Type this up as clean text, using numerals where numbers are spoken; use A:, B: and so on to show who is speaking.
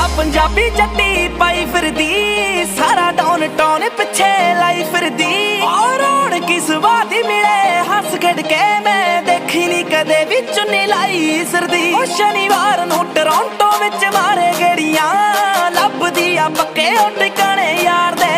A: पंजाबी जट्टी पाई फिरदी, सारा town town पिछे लाई फिरदी। और किस बात मिले हंस खेड के मैं देखी नी कदे भी चुन्नी लाई सरदी। शनिवार नू टोरंटो विच मारे गेड़ियां, लभदी आ पक्के टिकाने यार दे।